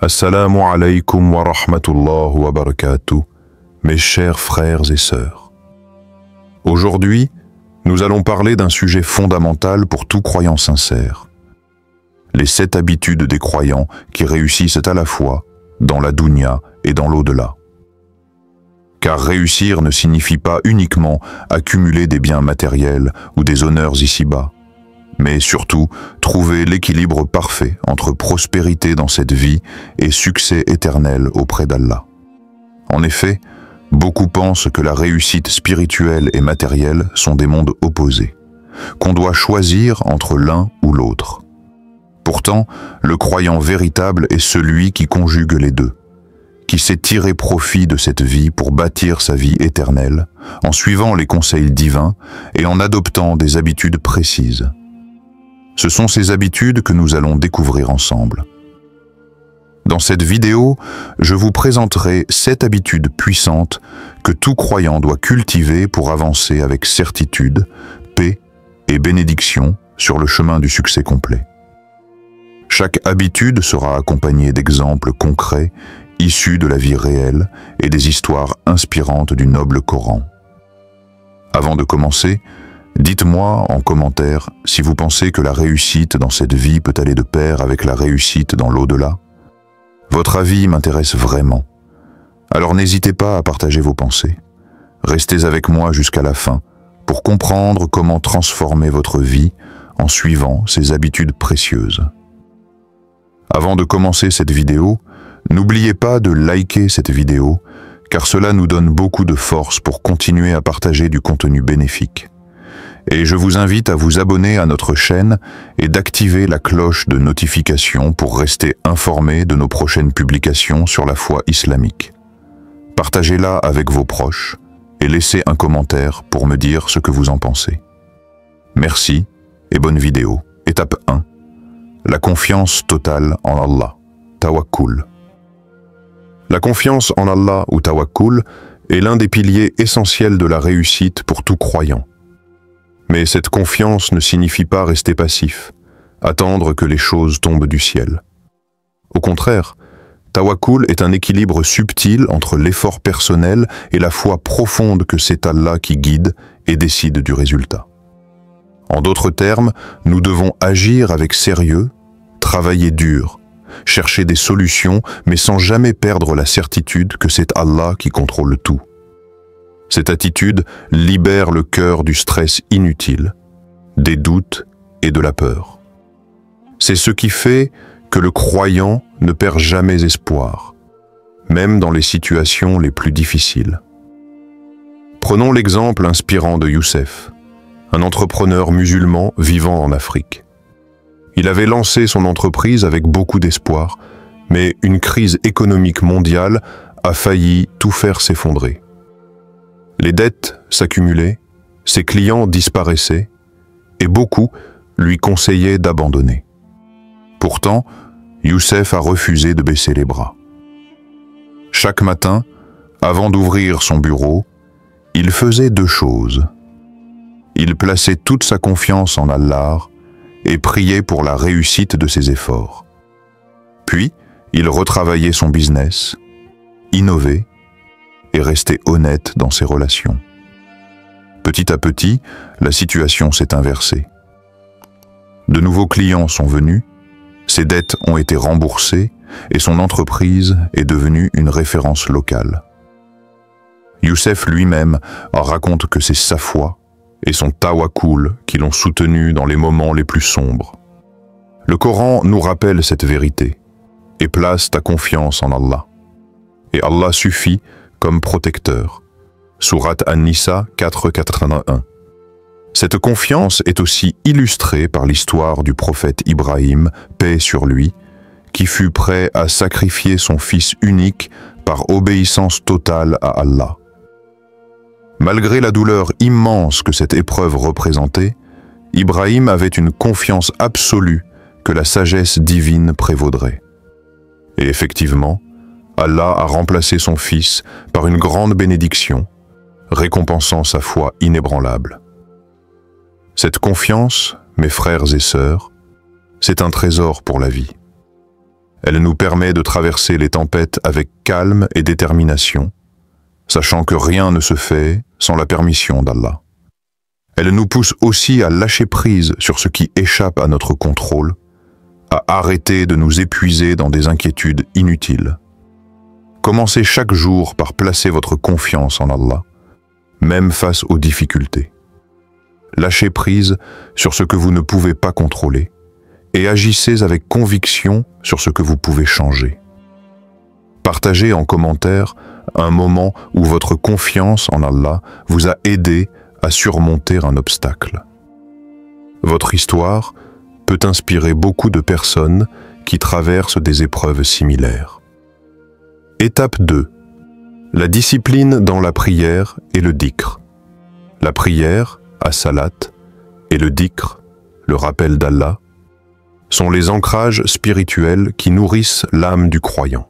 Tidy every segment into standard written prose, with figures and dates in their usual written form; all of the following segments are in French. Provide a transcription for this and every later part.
Assalamu alaikum wa rahmatullahi wa barakatuh, mes chers frères et sœurs. Aujourd'hui, nous allons parler d'un sujet fondamental pour tout croyant sincère. Les 7 habitudes des croyants qui réussissent à la fois dans la dunya et dans l'au-delà. Car réussir ne signifie pas uniquement accumuler des biens matériels ou des honneurs ici-bas, mais surtout trouver l'équilibre parfait entre prospérité dans cette vie et succès éternel auprès d'Allah. En effet, beaucoup pensent que la réussite spirituelle et matérielle sont des mondes opposés, qu'on doit choisir entre l'un ou l'autre. Pourtant, le croyant véritable est celui qui conjugue les deux, qui sait tirer profit de cette vie pour bâtir sa vie éternelle, en suivant les conseils divins et en adoptant des habitudes précises. Ce sont ces habitudes que nous allons découvrir ensemble. Dans cette vidéo, je vous présenterai 7 habitudes puissantes que tout croyant doit cultiver pour avancer avec certitude, paix et bénédiction sur le chemin du succès complet. Chaque habitude sera accompagnée d'exemples concrets issus de la vie réelle et des histoires inspirantes du noble Coran. Avant de commencer, dites-moi en commentaire si vous pensez que la réussite dans cette vie peut aller de pair avec la réussite dans l'au-delà. Votre avis m'intéresse vraiment. Alors n'hésitez pas à partager vos pensées. Restez avec moi jusqu'à la fin pour comprendre comment transformer votre vie en suivant ces habitudes précieuses. Avant de commencer cette vidéo, n'oubliez pas de liker cette vidéo car cela nous donne beaucoup de force pour continuer à partager du contenu bénéfique. Et je vous invite à vous abonner à notre chaîne et d'activer la cloche de notification pour rester informé de nos prochaines publications sur la foi islamique. Partagez-la avec vos proches et laissez un commentaire pour me dire ce que vous en pensez. Merci et bonne vidéo. Étape 1. La confiance totale en Allah. Tawakkul. La confiance en Allah ou tawakkul est l'un des piliers essentiels de la réussite pour tout croyant. Mais cette confiance ne signifie pas rester passif, attendre que les choses tombent du ciel. Au contraire, tawakkul est un équilibre subtil entre l'effort personnel et la foi profonde que c'est Allah qui guide et décide du résultat. En d'autres termes, nous devons agir avec sérieux, travailler dur, chercher des solutions, mais sans jamais perdre la certitude que c'est Allah qui contrôle tout. Cette attitude libère le cœur du stress inutile, des doutes et de la peur. C'est ce qui fait que le croyant ne perd jamais espoir, même dans les situations les plus difficiles. Prenons l'exemple inspirant de Youssef, un entrepreneur musulman vivant en Afrique. Il avait lancé son entreprise avec beaucoup d'espoir, mais une crise économique mondiale a failli tout faire s'effondrer. Les dettes s'accumulaient, ses clients disparaissaient et beaucoup lui conseillaient d'abandonner. Pourtant, Youssef a refusé de baisser les bras. Chaque matin, avant d'ouvrir son bureau, il faisait 2 choses. Il plaçait toute sa confiance en Allah et priait pour la réussite de ses efforts. Puis, il retravaillait son business, innovait et rester honnête dans ses relations. Petit à petit, la situation s'est inversée. De nouveaux clients sont venus, ses dettes ont été remboursées et son entreprise est devenue une référence locale. Youssef lui-même raconte que c'est sa foi et son tawakkul qui l'ont soutenu dans les moments les plus sombres. Le Coran nous rappelle cette vérité et place ta confiance en Allah. Et Allah suffit comme protecteur. Sourate An-Nisa 4:81. Cette confiance est aussi illustrée par l'histoire du prophète Ibrahim, paix sur lui, qui fut prêt à sacrifier son fils unique par obéissance totale à Allah. Malgré la douleur immense que cette épreuve représentait, Ibrahim avait une confiance absolue que la sagesse divine prévaudrait. Et effectivement, Allah a remplacé son fils par une grande bénédiction, récompensant sa foi inébranlable. Cette confiance, mes frères et sœurs, c'est un trésor pour la vie. Elle nous permet de traverser les tempêtes avec calme et détermination, sachant que rien ne se fait sans la permission d'Allah. Elle nous pousse aussi à lâcher prise sur ce qui échappe à notre contrôle, à arrêter de nous épuiser dans des inquiétudes inutiles. Commencez chaque jour par placer votre confiance en Allah, même face aux difficultés. Lâchez prise sur ce que vous ne pouvez pas contrôler et agissez avec conviction sur ce que vous pouvez changer. Partagez en commentaire un moment où votre confiance en Allah vous a aidé à surmonter un obstacle. Votre histoire peut inspirer beaucoup de personnes qui traversent des épreuves similaires. Étape 2. La discipline dans la prière et le dhikr. La prière, as-salat, et le dhikr, le rappel d'Allah, sont les ancrages spirituels qui nourrissent l'âme du croyant.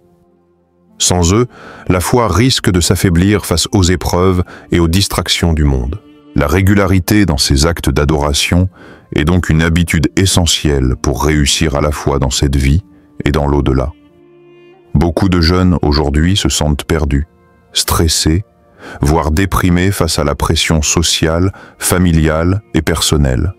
Sans eux, la foi risque de s'affaiblir face aux épreuves et aux distractions du monde. La régularité dans ces actes d'adoration est donc une habitude essentielle pour réussir à la fois dans cette vie et dans l'au-delà. Beaucoup de jeunes aujourd'hui se sentent perdus, stressés, voire déprimés face à la pression sociale, familiale et personnelle.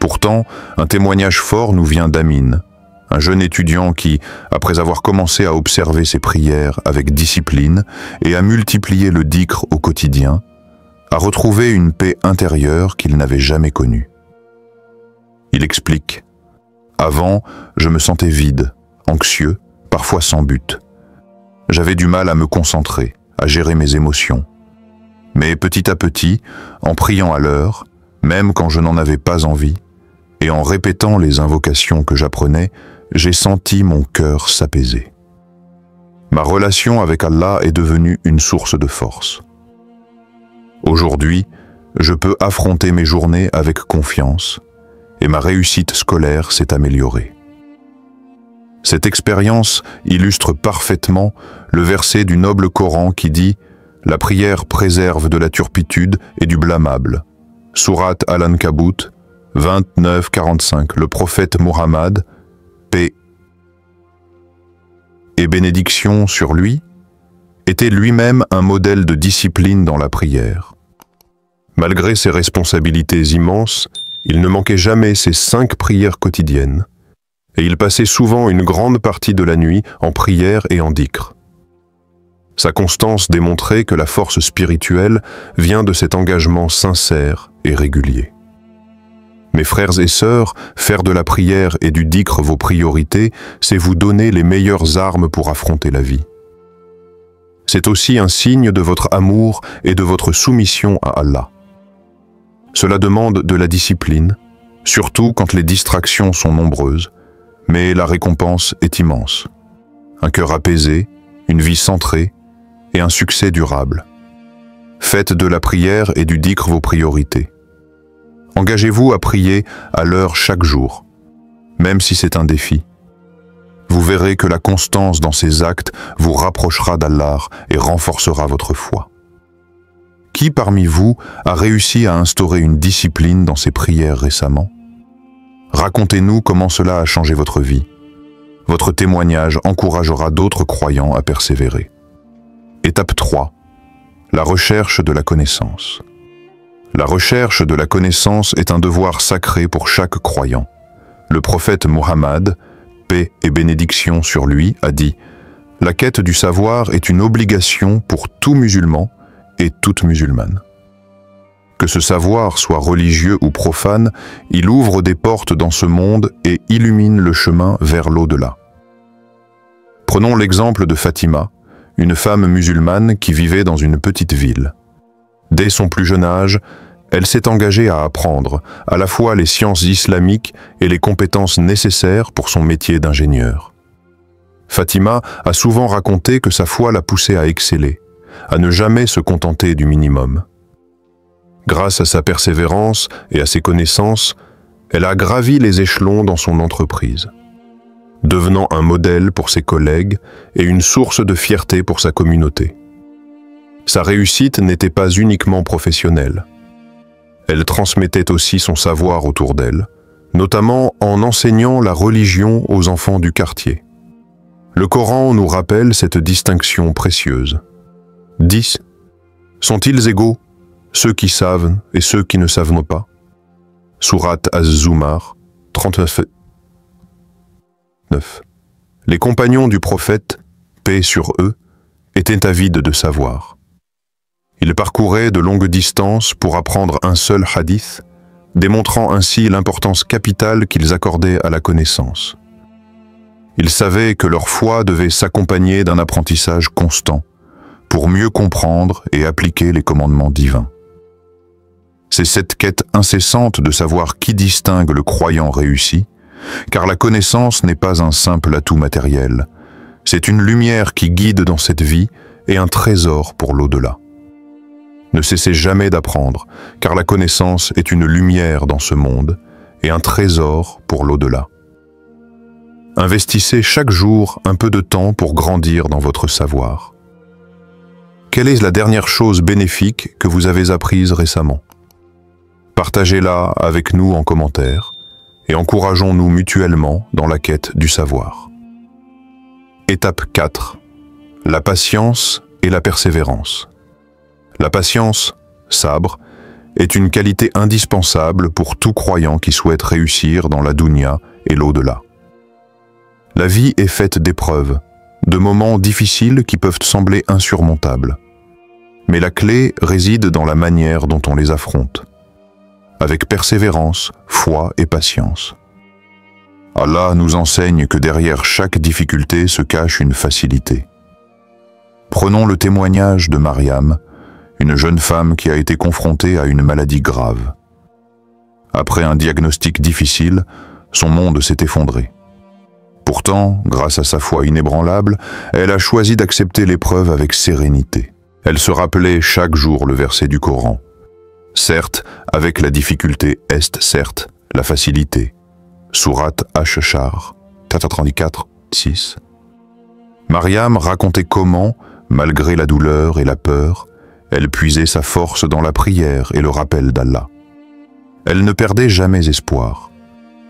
Pourtant, un témoignage fort nous vient d'Amin, un jeune étudiant qui, après avoir commencé à observer ses prières avec discipline et à multiplier le dhikr au quotidien, a retrouvé une paix intérieure qu'il n'avait jamais connue. Il explique : « Avant, je me sentais vide, anxieux, parfois sans but. J'avais du mal à me concentrer, à gérer mes émotions. Mais petit à petit, en priant à l'heure, même quand je n'en avais pas envie, et en répétant les invocations que j'apprenais, j'ai senti mon cœur s'apaiser. Ma relation avec Allah est devenue une source de force. Aujourd'hui, je peux affronter mes journées avec confiance et ma réussite scolaire s'est améliorée. » Cette expérience illustre parfaitement le verset du noble Coran qui dit « La prière préserve de la turpitude et du blâmable » Sourate Al-Ankabut 29-45. Le prophète Muhammad, paix et bénédiction sur lui, était lui-même un modèle de discipline dans la prière. Malgré ses responsabilités immenses, il ne manquait jamais ses 5 prières quotidiennes, et il passait souvent une grande partie de la nuit en prière et en dhikr. Sa constance démontrait que la force spirituelle vient de cet engagement sincère et régulier. Mes frères et sœurs, faire de la prière et du dhikr vos priorités, c'est vous donner les meilleures armes pour affronter la vie. C'est aussi un signe de votre amour et de votre soumission à Allah. Cela demande de la discipline, surtout quand les distractions sont nombreuses, mais la récompense est immense. Un cœur apaisé, une vie centrée et un succès durable. Faites de la prière et du dhikr vos priorités. Engagez-vous à prier à l'heure chaque jour, même si c'est un défi. Vous verrez que la constance dans ces actes vous rapprochera d'Allah et renforcera votre foi. Qui parmi vous a réussi à instaurer une discipline dans ses prières récemment? Racontez-nous comment cela a changé votre vie. Votre témoignage encouragera d'autres croyants à persévérer. Étape 3. La recherche de la connaissance. La recherche de la connaissance est un devoir sacré pour chaque croyant. Le prophète Muhammad, paix et bénédiction sur lui, a dit « La quête du savoir est une obligation pour tout musulman et toute musulmane. » Que ce savoir soit religieux ou profane, il ouvre des portes dans ce monde et illumine le chemin vers l'au-delà. Prenons l'exemple de Fatima, une femme musulmane qui vivait dans une petite ville. Dès son plus jeune âge, elle s'est engagée à apprendre à la fois les sciences islamiques et les compétences nécessaires pour son métier d'ingénieur. Fatima a souvent raconté que sa foi l'a poussée à exceller, à ne jamais se contenter du minimum. Grâce à sa persévérance et à ses connaissances, elle a gravi les échelons dans son entreprise, devenant un modèle pour ses collègues et une source de fierté pour sa communauté. Sa réussite n'était pas uniquement professionnelle. Elle transmettait aussi son savoir autour d'elle, notamment en enseignant la religion aux enfants du quartier. Le Coran nous rappelle cette distinction précieuse. 10. Sont-ils égaux, ceux qui savent et ceux qui ne savent pas? Sourate Az-Zumar, 39. 9. Les compagnons du prophète, paix sur eux, étaient avides de savoir. Ils parcouraient de longues distances pour apprendre un seul hadith, démontrant ainsi l'importance capitale qu'ils accordaient à la connaissance. Ils savaient que leur foi devait s'accompagner d'un apprentissage constant pour mieux comprendre et appliquer les commandements divins. C'est cette quête incessante de savoir qui distingue le croyant réussi, car la connaissance n'est pas un simple atout matériel, c'est une lumière qui guide dans cette vie et un trésor pour l'au-delà. Ne cessez jamais d'apprendre, car la connaissance est une lumière dans ce monde et un trésor pour l'au-delà. Investissez chaque jour un peu de temps pour grandir dans votre savoir. Quelle est la dernière chose bénéfique que vous avez apprise récemment? Partagez-la avec nous en commentaire et encourageons-nous mutuellement dans la quête du savoir. Étape 4. La patience et la persévérance. La patience, sabre, est une qualité indispensable pour tout croyant qui souhaite réussir dans la dunya et l'au-delà. La vie est faite d'épreuves, de moments difficiles qui peuvent sembler insurmontables. Mais la clé réside dans la manière dont on les affronte, avec persévérance, foi et patience. Allah nous enseigne que derrière chaque difficulté se cache une facilité. Prenons le témoignage de Mariam, une jeune femme qui a été confrontée à une maladie grave. Après un diagnostic difficile, son monde s'est effondré. Pourtant, grâce à sa foi inébranlable, elle a choisi d'accepter l'épreuve avec sérénité. Elle se rappelait chaque jour le verset du Coran. Certes, avec la difficulté est certes la facilité. Sourate Ash-Shar, 34, 6. Mariam racontait comment, malgré la douleur et la peur, elle puisait sa force dans la prière et le rappel d'Allah. Elle ne perdait jamais espoir,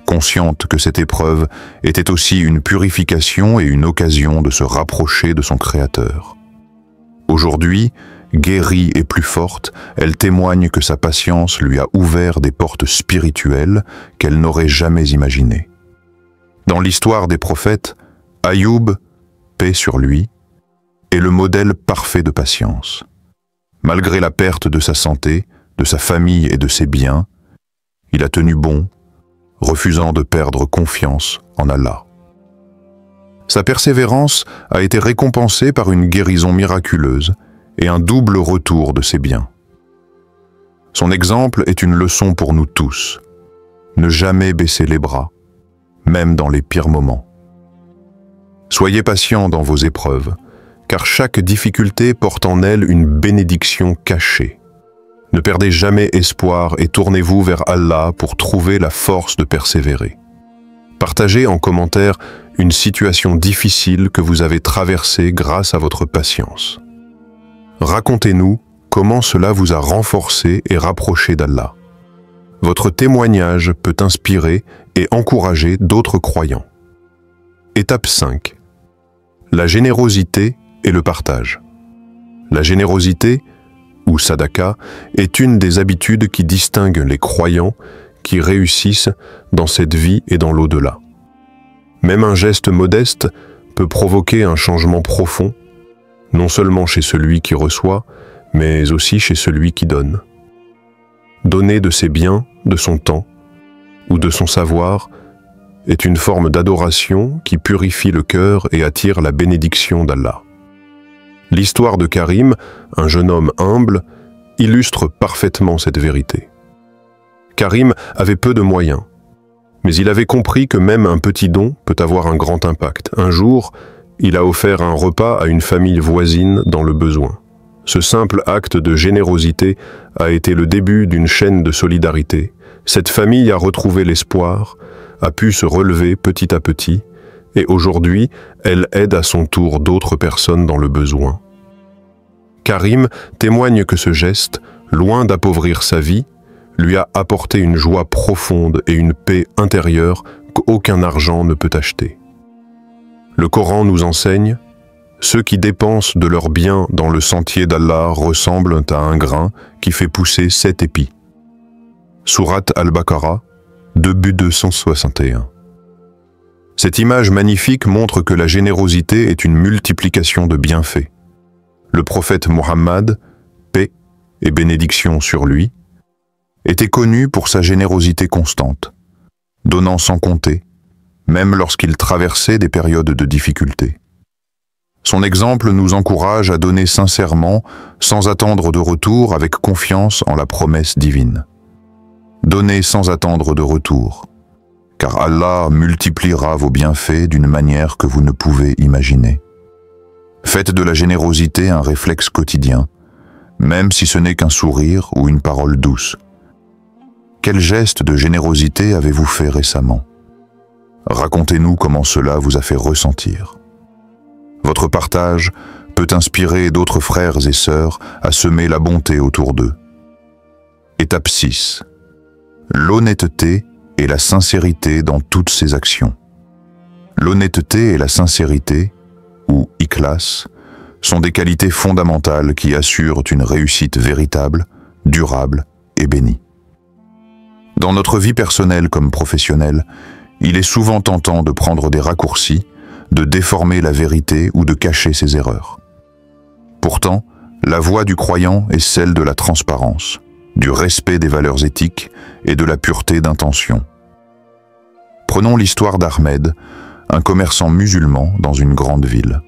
consciente que cette épreuve était aussi une purification et une occasion de se rapprocher de son Créateur. Aujourd'hui, guérie et plus forte, elle témoigne que sa patience lui a ouvert des portes spirituelles qu'elle n'aurait jamais imaginées. Dans l'histoire des prophètes, Ayoub, paix sur lui, est le modèle parfait de patience. Malgré la perte de sa santé, de sa famille et de ses biens, il a tenu bon, refusant de perdre confiance en Allah. Sa persévérance a été récompensée par une guérison miraculeuse et un double retour de ses biens. Son exemple est une leçon pour nous tous. Ne jamais baisser les bras, même dans les pires moments. Soyez patients dans vos épreuves, car chaque difficulté porte en elle une bénédiction cachée. Ne perdez jamais espoir et tournez-vous vers Allah pour trouver la force de persévérer. Partagez en commentaire une situation difficile que vous avez traversée grâce à votre patience. Racontez-nous comment cela vous a renforcé et rapproché d'Allah. Votre témoignage peut inspirer et encourager d'autres croyants. Étape 5. La générosité et le partage. La générosité, ou sadaka, est une des habitudes qui distinguent les croyants qui réussissent dans cette vie et dans l'au-delà. Même un geste modeste peut provoquer un changement profond, non seulement chez celui qui reçoit, mais aussi chez celui qui donne. Donner de ses biens, de son temps ou de son savoir est une forme d'adoration qui purifie le cœur et attire la bénédiction d'Allah. L'histoire de Karim, un jeune homme humble, illustre parfaitement cette vérité. Karim avait peu de moyens, mais il avait compris que même un petit don peut avoir un grand impact. Un jour, il a offert un repas à une famille voisine dans le besoin. Ce simple acte de générosité a été le début d'une chaîne de solidarité. Cette famille a retrouvé l'espoir, a pu se relever petit à petit, et aujourd'hui, elle aide à son tour d'autres personnes dans le besoin. Karim témoigne que ce geste, loin d'appauvrir sa vie, lui a apporté une joie profonde et une paix intérieure qu'aucun argent ne peut acheter. Le Coran nous enseigne: ceux qui dépensent de leurs biens dans le sentier d'Allah ressemblent à un grain qui fait pousser 7 épis. Sourate Al-Baqarah, début 261. Cette image magnifique montre que la générosité est une multiplication de bienfaits. Le prophète Muhammad, paix et bénédiction sur lui, était connu pour sa générosité constante, donnant sans compter, même lorsqu'il traversait des périodes de difficulté. Son exemple nous encourage à donner sincèrement, sans attendre de retour, avec confiance en la promesse divine. Donnez sans attendre de retour, car Allah multipliera vos bienfaits d'une manière que vous ne pouvez imaginer. Faites de la générosité un réflexe quotidien, même si ce n'est qu'un sourire ou une parole douce. Quel geste de générosité avez-vous fait récemment? Racontez-nous comment cela vous a fait ressentir. Votre partage peut inspirer d'autres frères et sœurs à semer la bonté autour d'eux. Étape 6. L'honnêteté et la sincérité dans toutes ses actions. L'honnêteté et la sincérité, ou ikhlas, sont des qualités fondamentales qui assurent une réussite véritable, durable et bénie. Dans notre vie personnelle comme professionnelle, il est souvent tentant de prendre des raccourcis, de déformer la vérité ou de cacher ses erreurs. Pourtant, la voie du croyant est celle de la transparence, du respect des valeurs éthiques et de la pureté d'intention. Prenons l'histoire d'Ahmed, un commerçant musulman dans une grande ville.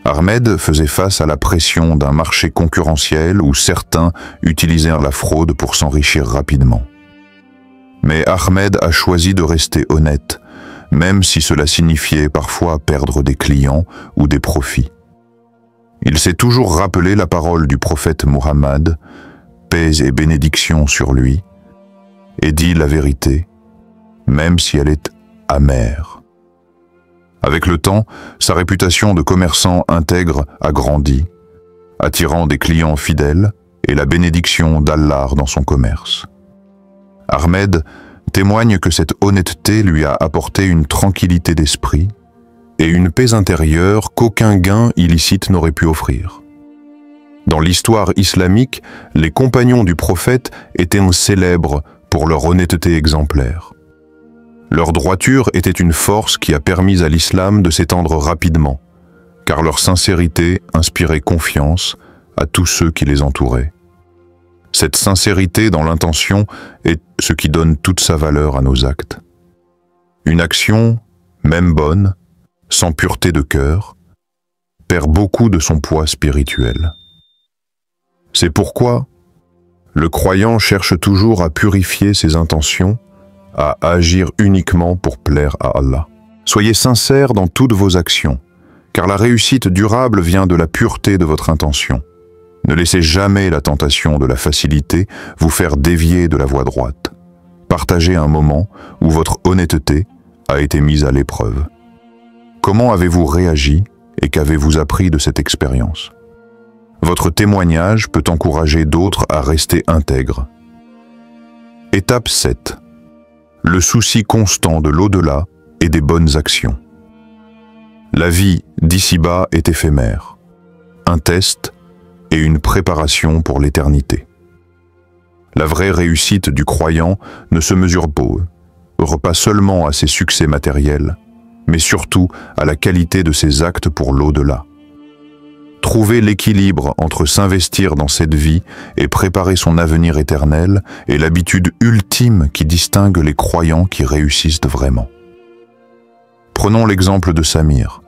Ahmed faisait face à la pression d'un marché concurrentiel où certains utilisèrent la fraude pour s'enrichir rapidement. Mais Ahmed a choisi de rester honnête, même si cela signifiait parfois perdre des clients ou des profits. Il s'est toujours rappelé la parole du prophète Muhammad, paix et bénédiction sur lui, et dit la vérité, même si elle est amère. Avec le temps, sa réputation de commerçant intègre a grandi, attirant des clients fidèles et la bénédiction d'Allah dans son commerce. Ahmed témoigne que cette honnêteté lui a apporté une tranquillité d'esprit et une paix intérieure qu'aucun gain illicite n'aurait pu offrir. Dans l'histoire islamique, les compagnons du prophète étaient célèbres pour leur honnêteté exemplaire. Leur droiture était une force qui a permis à l'islam de s'étendre rapidement, car leur sincérité inspirait confiance à tous ceux qui les entouraient. Cette sincérité dans l'intention est ce qui donne toute sa valeur à nos actes. Une action, même bonne, sans pureté de cœur, perd beaucoup de son poids spirituel. C'est pourquoi le croyant cherche toujours à purifier ses intentions, à agir uniquement pour plaire à Allah. Soyez sincères dans toutes vos actions, car la réussite durable vient de la pureté de votre intention. Ne laissez jamais la tentation de la facilité vous faire dévier de la voie droite. Partagez un moment où votre honnêteté a été mise à l'épreuve. Comment avez-vous réagi et qu'avez-vous appris de cette expérience? Votre témoignage peut encourager d'autres à rester intègres. Étape 7. Le souci constant de l'au-delà et des bonnes actions. La vie d'ici-bas est éphémère, un test et une préparation pour l'éternité. La vraie réussite du croyant ne se mesure pas seulement à ses succès matériels, mais surtout à la qualité de ses actes pour l'au-delà. Trouver l'équilibre entre s'investir dans cette vie et préparer son avenir éternel est l'habitude ultime qui distingue les croyants qui réussissent vraiment. Prenons l'exemple de Samir,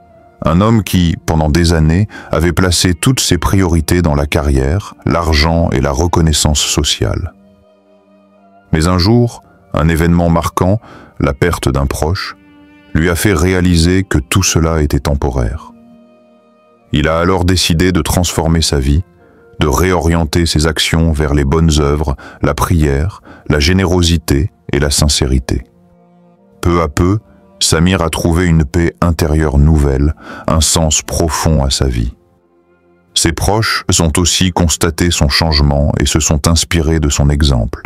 un homme qui, pendant des années, avait placé toutes ses priorités dans la carrière, l'argent et la reconnaissance sociale. Mais un jour, un événement marquant, la perte d'un proche, lui a fait réaliser que tout cela était temporaire. Il a alors décidé de transformer sa vie, de réorienter ses actions vers les bonnes œuvres, la prière, la générosité et la sincérité. Peu à peu, Samir a trouvé une paix intérieure nouvelle, un sens profond à sa vie. Ses proches ont aussi constaté son changement et se sont inspirés de son exemple.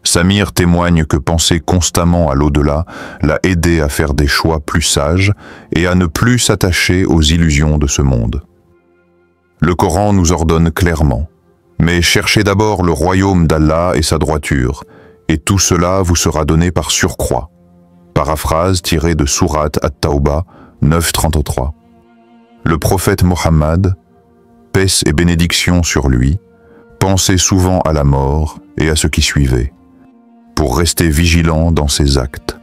Samir témoigne que penser constamment à l'au-delà l'a aidé à faire des choix plus sages et à ne plus s'attacher aux illusions de ce monde. Le Coran nous ordonne clairement: mais cherchez d'abord le royaume d'Allah et sa droiture, et tout cela vous sera donné par surcroît. Paraphrase tirée de Sourate At-Tawbah 9:33. Le prophète Mohammed, paix et bénédiction sur lui, pensait souvent à la mort et à ce qui suivait, pour rester vigilant dans ses actes.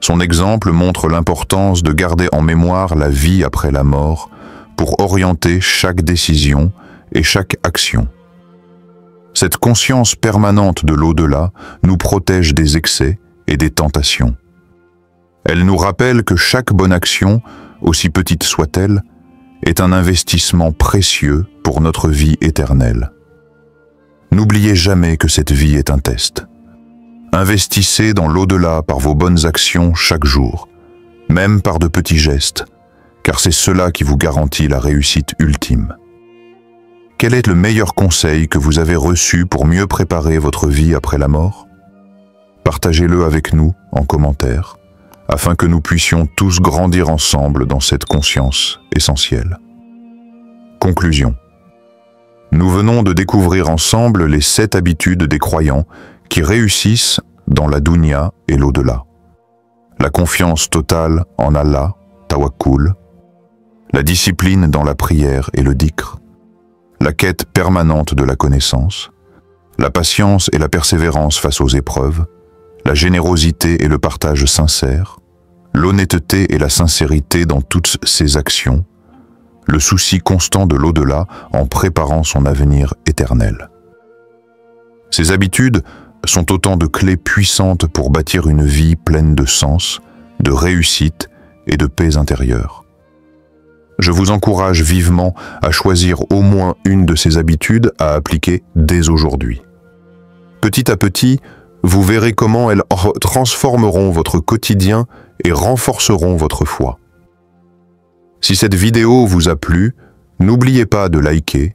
Son exemple montre l'importance de garder en mémoire la vie après la mort pour orienter chaque décision et chaque action. Cette conscience permanente de l'au-delà nous protège des excès et des tentations. Elle nous rappelle que chaque bonne action, aussi petite soit-elle, est un investissement précieux pour notre vie éternelle. N'oubliez jamais que cette vie est un test. Investissez dans l'au-delà par vos bonnes actions chaque jour, même par de petits gestes, car c'est cela qui vous garantit la réussite ultime. Quel est le meilleur conseil que vous avez reçu pour mieux préparer votre vie après la mort? Partagez-le avec nous en commentaire, afin que nous puissions tous grandir ensemble dans cette conscience essentielle. Conclusion. Nous venons de découvrir ensemble les 7 habitudes des croyants qui réussissent dans la dunya et l'au-delà. La confiance totale en Allah, tawakkul, la discipline dans la prière et le dhikr, la quête permanente de la connaissance, la patience et la persévérance face aux épreuves, la générosité et le partage sincère, l'honnêteté et la sincérité dans toutes ses actions, le souci constant de l'au-delà en préparant son avenir éternel. Ces habitudes sont autant de clés puissantes pour bâtir une vie pleine de sens, de réussite et de paix intérieure. Je vous encourage vivement à choisir au moins une de ces habitudes à appliquer dès aujourd'hui. Petit à petit, vous verrez comment elles transformeront votre quotidien et renforceront votre foi. Si cette vidéo vous a plu, n'oubliez pas de liker,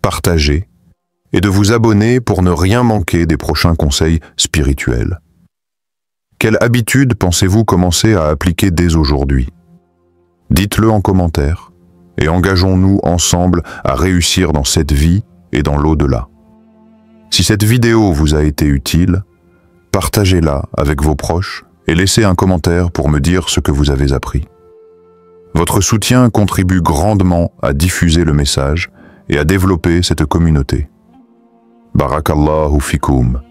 partager et de vous abonner pour ne rien manquer des prochains conseils spirituels. Quelle habitude pensez-vous commencer à appliquer dès aujourd'hui? Dites-le en commentaire et engageons-nous ensemble à réussir dans cette vie et dans l'au-delà. Si cette vidéo vous a été utile, partagez-la avec vos proches et laissez un commentaire pour me dire ce que vous avez appris. Votre soutien contribue grandement à diffuser le message et à développer cette communauté. Barakallahu fikoum.